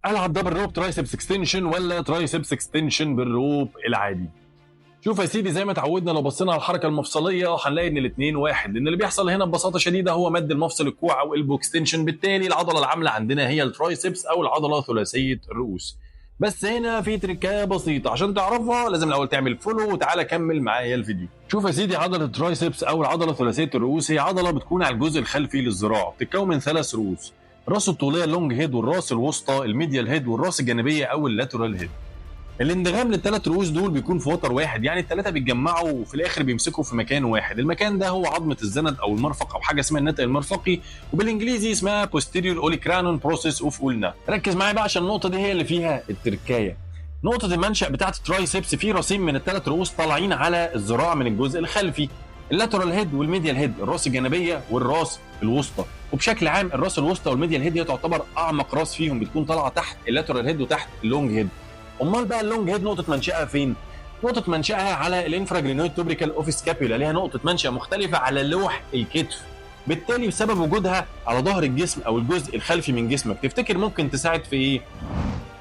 العب دبل روب ترايسبس اكستنشن ولا ترايسبس اكستنشن بالروب العادي؟ شوف يا سيدي، زي ما اتعودنا لو بصينا على الحركه المفصليه هنلاقي ان الاثنين واحد، لان اللي بيحصل هنا ببساطه شديده هو مد المفصل الكوع او البو اكستنشن. بالتالي العضله العامله عندنا هي الترايسبس او العضله ثلاثيه الرؤوس. بس هنا في تركايه بسيطه عشان تعرفها لازم الاول تعمل فولو وتعالى كمل معايا الفيديو. شوف يا سيدي، عضله الترايسبس او العضله ثلاثيه الرؤوس هي عضله بتكون على الجزء الخلفي للذراع، بتتكون من ثلاث رؤوس: الراس الطوليه اللونج هيد، والراس الوسطى الميديال هيد، والراس الجانبيه او اللاترال هيد. الاندغام للثلاث رؤوس دول بيكون في وتر واحد، يعني الثلاثه بيتجمعوا وفي الاخر بيمسكوا في مكان واحد. المكان ده هو عظمه الزند او المرفق او حاجه اسمها النتق المرفقي، وبالانجليزي اسمها posterior olecranon process of ulna. ركز معايا بقى عشان النقطه دي هي اللي فيها التركايه. نقطه المنشأ بتاعه الترايسبس في راسين من الثلاث رؤوس طالعين على الذراع من الجزء الخلفي: اللاترال هيد والميديال هيد، الراس الجانبيه والراس الوسطى. وبشكل عام الراس الوسطى والميديال هيد هي تعتبر اعمق راس فيهم، بتكون طالعه تحت اللاترال هيد وتحت اللونج هيد. امال بقى اللونج هيد نقطه منشأها فين؟ نقطه منشأها على الانفراجلينويد توبريكال اوف سكابيولا، ليها نقطه منشأ مختلفه على لوح الكتف. بالتالي بسبب وجودها على ظهر الجسم او الجزء الخلفي من جسمك، تفتكر ممكن تساعد في ايه؟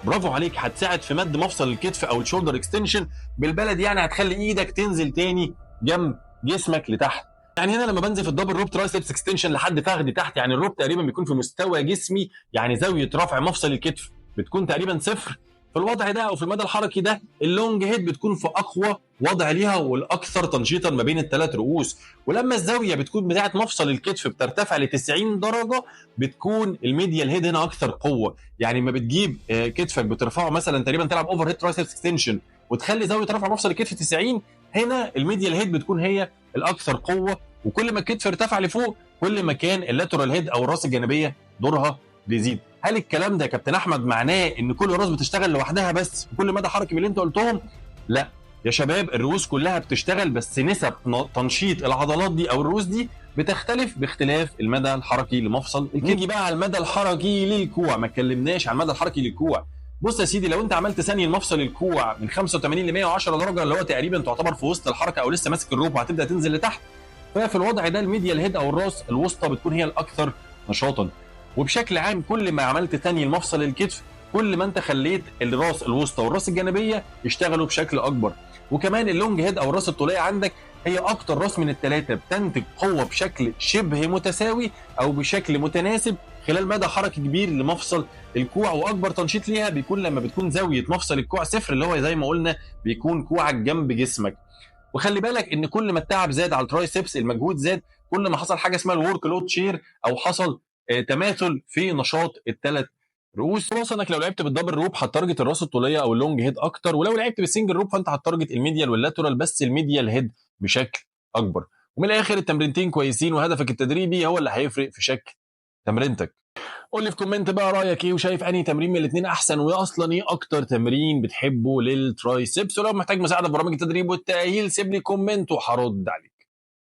برافو عليك، هتساعد في مد مفصل الكتف او الشولدر اكستنشن. بالبلد يعني هتخلي ايدك تنزل تاني جنب جسمك لتحت. يعني هنا لما بنزل في الدبل روب ترايسبس اكستنشن لحد فخدي تحت، يعني الروب تقريبا بيكون في مستوى جسمي، يعني زاويه رفع مفصل الكتف بتكون تقريبا صفر. في الوضع ده او في المدى الحركي ده اللونج هيد بتكون في اقوى وضع ليها والاكثر تنشيطا ما بين الثلاث رؤوس. ولما الزاويه بتكون بتاعه مفصل الكتف بترتفع ل 90 درجه، بتكون الميديال هيد هنا اكثر قوه. يعني ما بتجيب كتفك بترفعه مثلا تقريبا تلعب اوفر هيد ترايسبس اكستنشن وتخلي زاويه رفع مفصل الكتف 90، هنا الميديال هيد بتكون هي الاكثر قوه. وكل ما الكتف ارتفع لفوق كل ما كان اللاترال هيد او الراس الجانبيه دورها بيزيد. هل الكلام ده يا كابتن احمد معناه ان كل راس بتشتغل لوحدها بس في كل مدى حركي من اللي انت قلتهم؟ لا يا شباب، الرؤوس كلها بتشتغل، بس نسب تنشيط العضلات دي او الرؤوس دي بتختلف باختلاف المدى الحركي لمفصل الكتف. نيجي بقى على المدى الحركي للكوع، ما اتكلمناش على المدى الحركي للكوع. بص يا سيدي، لو انت عملت ثاني المفصل الكوع من 85 ل 110 درجه، اللي هو تقريبا تعتبر في وسط الحركه او لسه ماسك الروب وهتبدا تنزل لتحت، ففي الوضع ده الميديال هيد او الراس الوسطى بتكون هي الاكثر نشاطا. وبشكل عام كل ما عملت ثاني المفصل الكتف كل ما انت خليت الراس الوسطى والراس الجانبيه يشتغلوا بشكل اكبر. وكمان اللونج هيد او الراس الطوليه عندك هي اكتر راس من الثلاثه بتنتج قوه بشكل شبه متساوي او بشكل متناسب خلال مدى حركي كبير لمفصل الكوع. واكبر تنشيط ليها بيكون لما بتكون زاويه مفصل الكوع صفر، اللي هو زي ما قلنا بيكون كوعك جنب جسمك. وخلي بالك ان كل ما التعب زاد على الترايسبس، المجهود زاد، كل ما حصل حاجه اسمها الورك لود شير او حصل تماثل في نشاط الثلاث رؤوس. خلاص انك لو لعبت بالدبل روب هتارجت الراس الطوليه او اللونج هيد اكتر، ولو لعبت بالسنجل روب فانت هتارجت الميديال واللاترال، بس الميديال هيد بشكل اكبر. ومن الاخر التمرينتين كويسين وهدفك التدريبي هو اللي هيفرق في شكل تمرينتك. قول لي في كومنت بقى رايك ايه، وشايف انهي تمرين من الاثنين احسن، واصلا ايه اكتر تمرين بتحبه للترايسبس. ولو محتاج مساعده في برامج التدريب والتاهيل سيب لي كومنت وهرد عليك.